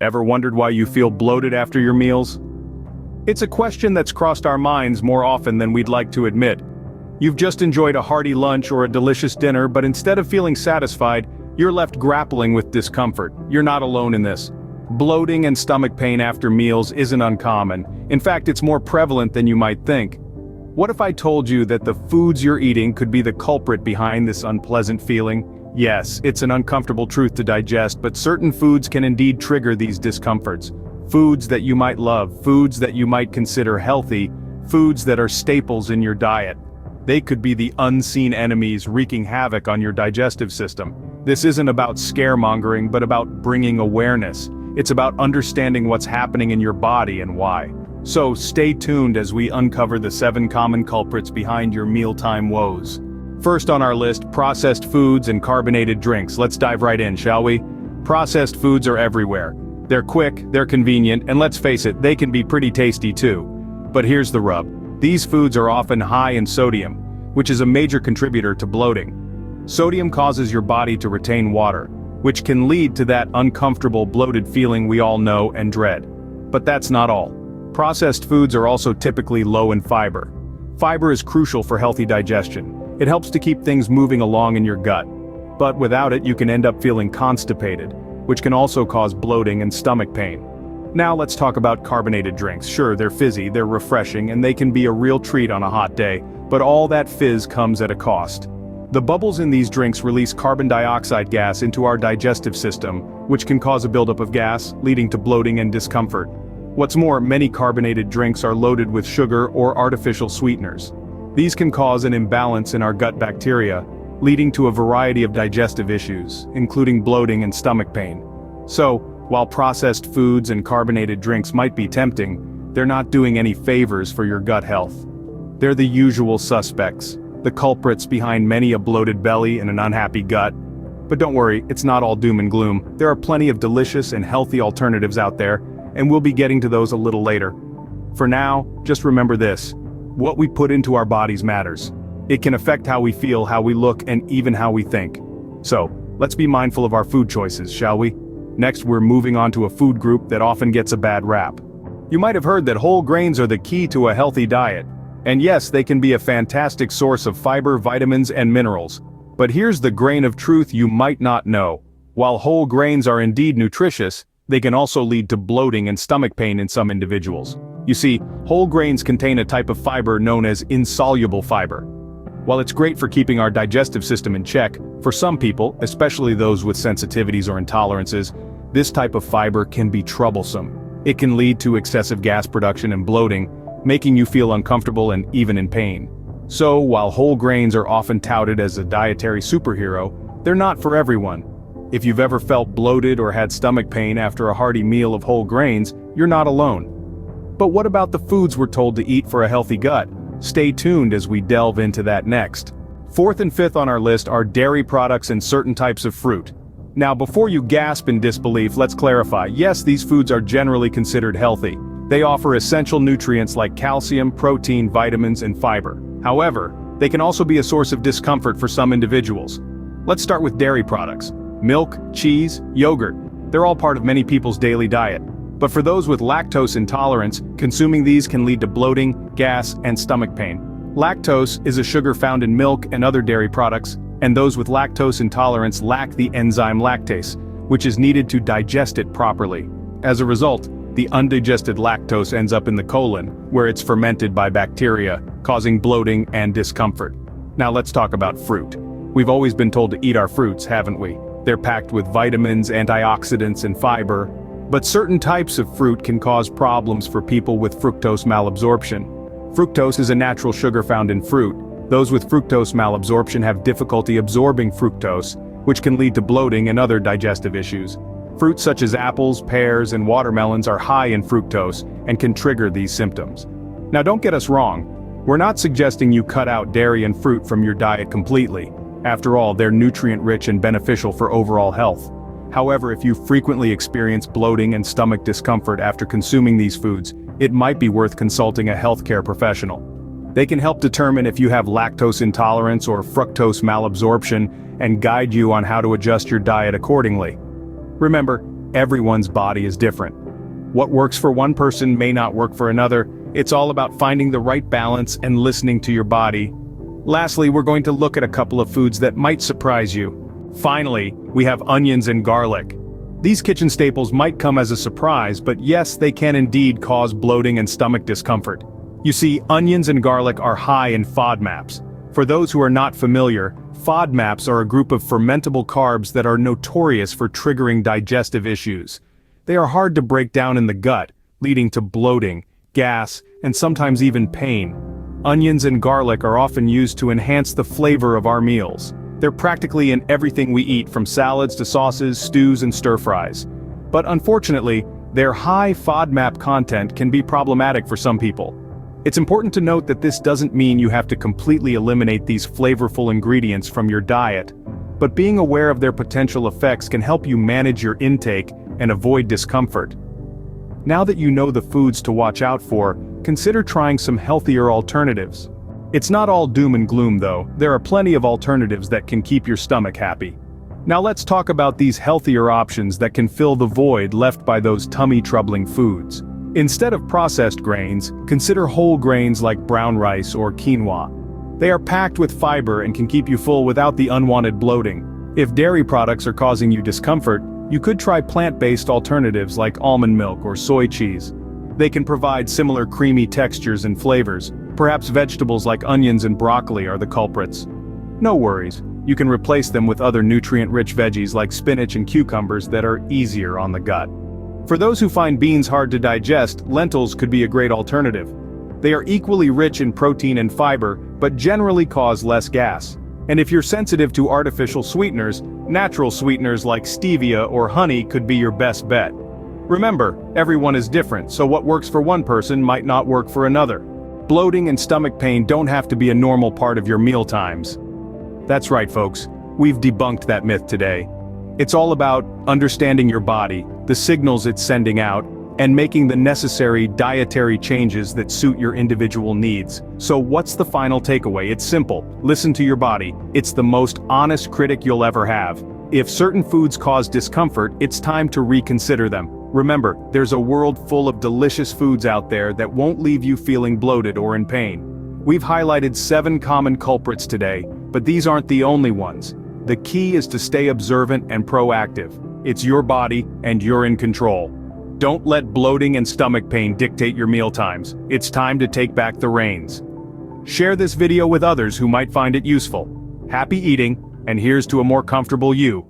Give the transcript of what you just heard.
Ever wondered why you feel bloated after your meals? It's a question that's crossed our minds more often than we'd like to admit. You've just enjoyed a hearty lunch or a delicious dinner, but instead of feeling satisfied, you're left grappling with discomfort. You're not alone in this. Bloating and stomach pain after meals isn't uncommon. In fact, it's more prevalent than you might think. What if I told you that the foods you're eating could be the culprit behind this unpleasant feeling? Yes, it's an uncomfortable truth to digest, but certain foods can indeed trigger these discomforts. Foods that you might love, foods that you might consider healthy, foods that are staples in your diet. They could be the unseen enemies wreaking havoc on your digestive system. This isn't about scaremongering, but about bringing awareness. It's about understanding what's happening in your body and why. So stay tuned as we uncover the 7 common culprits behind your mealtime woes. First on our list, processed foods and carbonated drinks. Let's dive right in, shall we? Processed foods are everywhere. They're quick, they're convenient, and let's face it, they can be pretty tasty too. But here's the rub. These foods are often high in sodium, which is a major contributor to bloating. Sodium causes your body to retain water, which can lead to that uncomfortable bloated feeling we all know and dread. But that's not all. Processed foods are also typically low in fiber. Fiber is crucial for healthy digestion. It helps to keep things moving along in your gut. But without it, you can end up feeling constipated, which can also cause bloating and stomach pain. Now let's talk about carbonated drinks. Sure, they're fizzy, they're refreshing, and they can be a real treat on a hot day, but all that fizz comes at a cost. The bubbles in these drinks release carbon dioxide gas into our digestive system, which can cause a buildup of gas, leading to bloating and discomfort. What's more, many carbonated drinks are loaded with sugar or artificial sweeteners. These can cause an imbalance in our gut bacteria, leading to a variety of digestive issues, including bloating and stomach pain. So, while processed foods and carbonated drinks might be tempting, they're not doing any favors for your gut health. They're the usual suspects, the culprits behind many a bloated belly and an unhappy gut. But don't worry, it's not all doom and gloom. There are plenty of delicious and healthy alternatives out there, and we'll be getting to those a little later. For now, just remember this. What we put into our bodies matters. It can affect how we feel, how we look, and even how we think. So, let's be mindful of our food choices, shall we? Next, we're moving on to a food group that often gets a bad rap. You might have heard that whole grains are the key to a healthy diet. And yes, they can be a fantastic source of fiber, vitamins, and minerals. But here's the grain of truth you might not know. While whole grains are indeed nutritious, they can also lead to bloating and stomach pain in some individuals. You see, whole grains contain a type of fiber known as insoluble fiber. While it's great for keeping our digestive system in check, for some people, especially those with sensitivities or intolerances, this type of fiber can be troublesome. It can lead to excessive gas production and bloating, making you feel uncomfortable and even in pain. So, while whole grains are often touted as a dietary superhero, they're not for everyone. If you've ever felt bloated or had stomach pain after a hearty meal of whole grains, you're not alone. But what about the foods we're told to eat for a healthy gut? Stay tuned as we delve into that next. Fourth and fifth on our list are dairy products and certain types of fruit. Now, before you gasp in disbelief, let's clarify. Yes, these foods are generally considered healthy. They offer essential nutrients like calcium, protein, vitamins, and fiber. However, they can also be a source of discomfort for some individuals. Let's start with dairy products. Milk, cheese, yogurt. They're all part of many people's daily diet. But for those with lactose intolerance, consuming these can lead to bloating, gas, and stomach pain. Lactose is a sugar found in milk and other dairy products, and those with lactose intolerance lack the enzyme lactase, which is needed to digest it properly. As a result, the undigested lactose ends up in the colon, where it's fermented by bacteria, causing bloating and discomfort. Now let's talk about fruit. We've always been told to eat our fruits, haven't we? They're packed with vitamins, antioxidants, and fiber. But certain types of fruit can cause problems for people with fructose malabsorption. Fructose is a natural sugar found in fruit. Those with fructose malabsorption have difficulty absorbing fructose, which can lead to bloating and other digestive issues. Fruits such as apples, pears, and watermelons are high in fructose and can trigger these symptoms. Now don't get us wrong. We're not suggesting you cut out dairy and fruit from your diet completely. After all, they're nutrient-rich and beneficial for overall health. However, if you frequently experience bloating and stomach discomfort after consuming these foods, it might be worth consulting a healthcare professional. They can help determine if you have lactose intolerance or fructose malabsorption and guide you on how to adjust your diet accordingly. Remember, everyone's body is different. What works for one person may not work for another. It's all about finding the right balance and listening to your body. Lastly, we're going to look at a couple of foods that might surprise you. Finally, we have onions and garlic. These kitchen staples might come as a surprise, but yes, they can indeed cause bloating and stomach discomfort. You see, onions and garlic are high in FODMAPs. For those who are not familiar, FODMAPs are a group of fermentable carbs that are notorious for triggering digestive issues. They are hard to break down in the gut, leading to bloating, gas, and sometimes even pain. Onions and garlic are often used to enhance the flavor of our meals. They're practically in everything we eat, from salads to sauces, stews, and stir-fries. But unfortunately, their high FODMAP content can be problematic for some people. It's important to note that this doesn't mean you have to completely eliminate these flavorful ingredients from your diet, but being aware of their potential effects can help you manage your intake and avoid discomfort. Now that you know the foods to watch out for, consider trying some healthier alternatives. It's not all doom and gloom though. There are plenty of alternatives that can keep your stomach happy. Now let's talk about these healthier options that can fill the void left by those tummy-troubling foods. Instead of processed grains, consider whole grains like brown rice or quinoa. They are packed with fiber and can keep you full without the unwanted bloating. If dairy products are causing you discomfort, you could try plant-based alternatives like almond milk or soy cheese. They can provide similar creamy textures and flavors. Perhaps vegetables like onions and broccoli are the culprits. No worries, you can replace them with other nutrient-rich veggies like spinach and cucumbers that are easier on the gut. For those who find beans hard to digest, lentils could be a great alternative. They are equally rich in protein and fiber, but generally cause less gas. And if you're sensitive to artificial sweeteners, natural sweeteners like stevia or honey could be your best bet. Remember, everyone is different, so what works for one person might not work for another. Bloating and stomach pain don't have to be a normal part of your meal times. That's right, folks. We've debunked that myth today. It's all about understanding your body, the signals it's sending out, and making the necessary dietary changes that suit your individual needs. So what's the final takeaway? It's simple. Listen to your body. It's the most honest critic you'll ever have. If certain foods cause discomfort, it's time to reconsider them. Remember, there's a world full of delicious foods out there that won't leave you feeling bloated or in pain. We've highlighted 7 common culprits today, but these aren't the only ones. The key is to stay observant and proactive. It's your body, and you're in control. Don't let bloating and stomach pain dictate your meal times. It's time to take back the reins. Share this video with others who might find it useful. Happy eating, and here's to a more comfortable you.